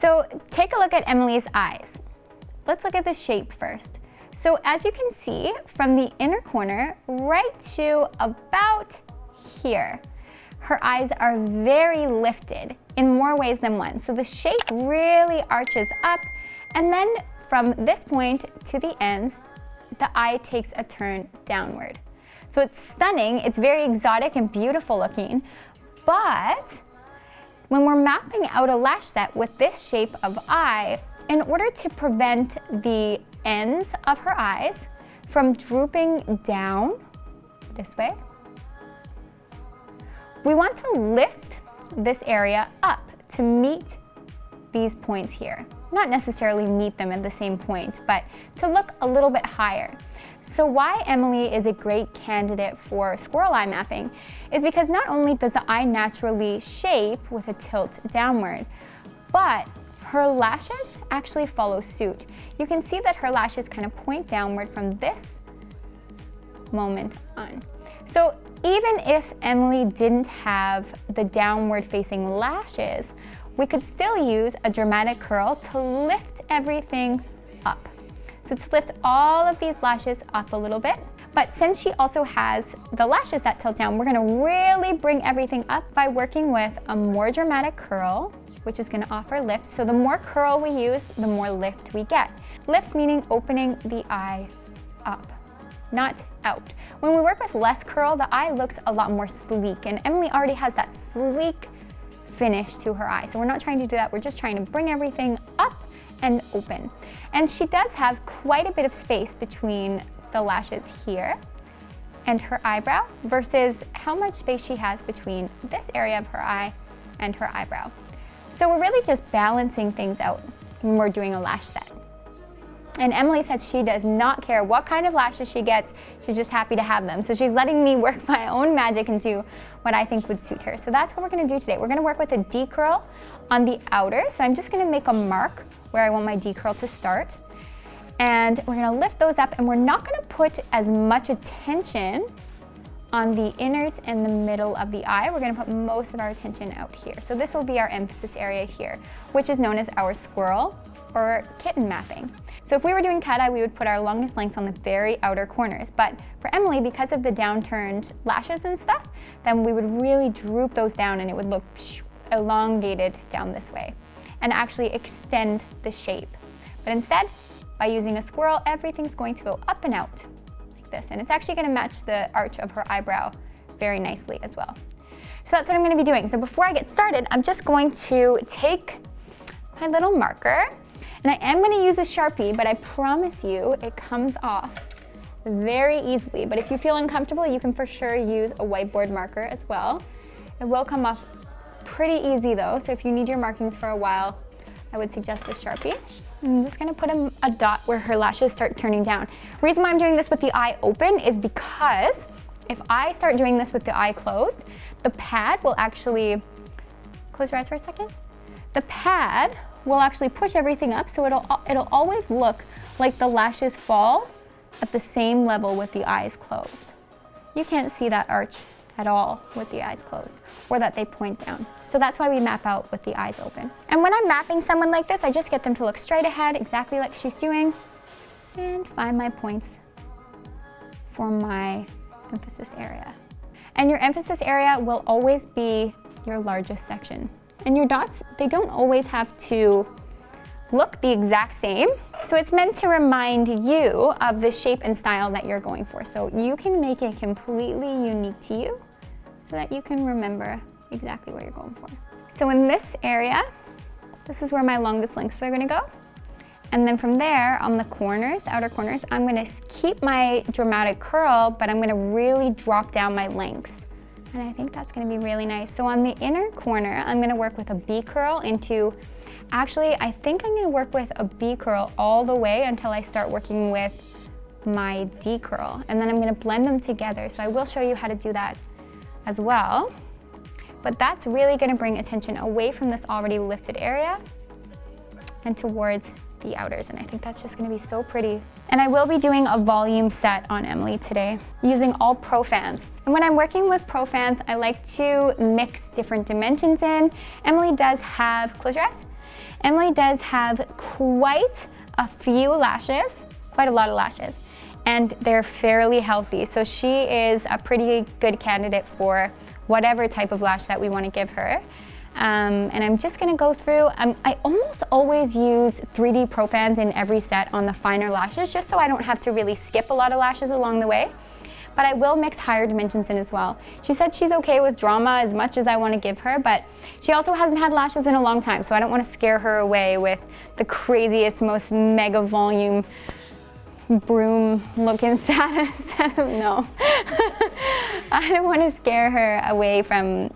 So take a look at Emily's eyes. Let's look at the shape first. So as you can see, from the inner corner right to about here, her eyes are very lifted in more ways than one. So the shape really arches up, and then from this point to the ends, the eye takes a turn downward. So it's stunning, it's very exotic and beautiful looking, but when we're mapping out a lash set with this shape of eye, in order to prevent the ends of her eyes from drooping down this way, we want to lift this area up to meet these points here. Not necessarily meet them at the same point, but to look a little bit higher. So why Emily is a great candidate for squirrel eye mapping is because not only does the eye naturally shape with a tilt downward, but her lashes actually follow suit. You can see that her lashes kind of point downward from this moment on. So even if Emily didn't have the downward facing lashes, we could still use a dramatic curl to lift everything up. So to lift all of these lashes up a little bit. But since she also has the lashes that tilt down, we're gonna really bring everything up by working with a more dramatic curl, which is gonna offer lift. So the more curl we use, the more lift we get. Lift meaning opening the eye up, not out. When we work with less curl, the eye looks a lot more sleek, and Emily already has that sleek finish to her eye. So we're not trying to do that, we're just trying to bring everything up and open. And she does have quite a bit of space between the lashes here and her eyebrow versus how much space she has between this area of her eye and her eyebrow. So we're really just balancing things out when we're doing a lash set. And Emily said she does not care what kind of lashes she gets, she's just happy to have them. So she's letting me work my own magic and do what I think would suit her. So that's what we're gonna do today. We're gonna work with a D-curl on the outer. So I'm just gonna make a mark where I want my D-curl to start. And we're gonna lift those up, and we're not gonna put as much attention on the inners and the middle of the eye. We're gonna put most of our attention out here. So this will be our emphasis area here, which is known as our squirrel or kitten mapping. So if we were doing cat eye, we would put our longest lengths on the very outer corners. But for Emily, because of the downturned lashes and stuff, then we would really droop those down and it would look elongated down this way and actually extend the shape. But instead, by using a squirrel, everything's going to go up and out like this. And it's actually gonna match the arch of her eyebrow very nicely as well. So that's what I'm gonna be doing. So before I get started, I'm just going to take my little marker, and I am gonna use a Sharpie, but I promise you it comes off very easily. But if you feel uncomfortable, you can for sure use a whiteboard marker as well. It will come off pretty easy though, so if you need your markings for a while, I would suggest a Sharpie. I'm just gonna put a dot where her lashes start turning down. The reason why I'm doing this with the eye open is because if I start doing this with the eye closed, the pad will actually, close your eyes for a second. The pad will actually push everything up, so it'll always look like the lashes fall at the same level with the eyes closed. You can't see that arch at all with the eyes closed, or that they point down. So that's why we map out with the eyes open. And when I'm mapping someone like this, I just get them to look straight ahead, exactly like she's doing, and find my points for my emphasis area. And your emphasis area will always be your largest section. And your dots, they don't always have to look the exact same. So it's meant to remind you of the shape and style that you're going for. So you can make it completely unique to you so that you can remember exactly what you're going for. So in this area, this is where my longest lengths are gonna go. And then from there, on the corners, the outer corners, I'm gonna keep my dramatic curl, but I'm gonna really drop down my lengths. And I think that's gonna be really nice. So on the inner corner, I'm gonna work with a B curl into, actually, I think I'm gonna work with a B curl all the way until I start working with my D curl. And then I'm gonna blend them together. So I will show you how to do that as well. But that's really gonna bring attention away from this already lifted area and towards the outers. And I think that's just gonna be so pretty. And I will be doing a volume set on Emily today using all Pro Fans. And when I'm working with Pro Fans, I like to mix different dimensions in. Emily does have, close your eyes. Emily does have quite a few lashes, quite a lot of lashes, and they're fairly healthy. So she is a pretty good candidate for whatever type of lash that we want to give her. And I'm just gonna go through, I almost always use 3D Pro Fans in every set on the finer lashes, just so I don't have to really skip a lot of lashes along the way. But I will mix higher dimensions in as well. She said she's okay with drama as much as I want to give her, but she also hasn't had lashes in a long time, so I don't want to scare her away with the craziest, most mega volume broom looking set. No. I don't want to scare her away from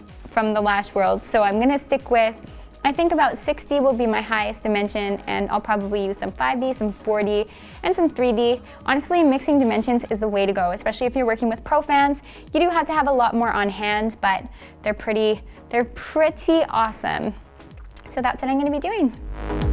the lash world, so I'm gonna stick with, I think about 60 will be my highest dimension, and I'll probably use some 5D, some 4D, and some 3D. Honestly, mixing dimensions is the way to go, especially if you're working with Pro Fans. You do have to have a lot more on hand, but they're pretty awesome. So that's what I'm gonna be doing.